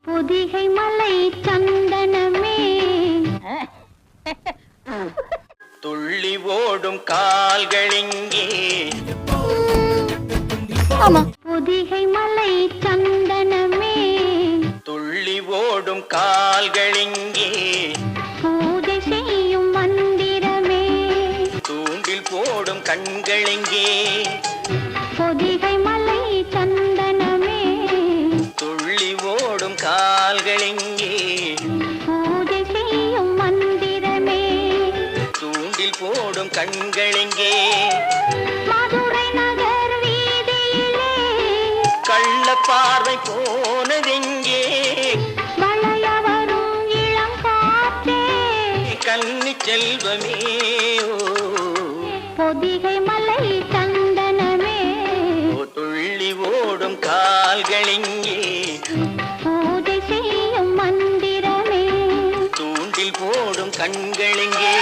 பொதிகை மலை சந்தனமே துள்ளி ஓடும் கால்களிங்கே ஆமா பொதிகை மலை சந்தனமே துள்ளி ஓடும் கால்களிங்கே பூஜை செய்யும் மந்திரமே தூண்டில் போடும் கண்களிங்கே பொதிகை மலை சந்தனமே துள்ளி ஓடும் கால்களிங்கே பூஜை செய்யும் மந்திரமே தூண்டில் போடும் கண்களிங்கே மதுரை நகர் வீதியிலே கள்ள பார்வை போனதெங்கே வளைய வரும் இளம் காற்றே கன்னி செல்வமே பொதிகை மலை சந்தனமே துள்ளி ஓடும் கால்களிங்கே பூஜை செய்யும் மந்திரமே தூண்டில் போடும் கண்களிங்கே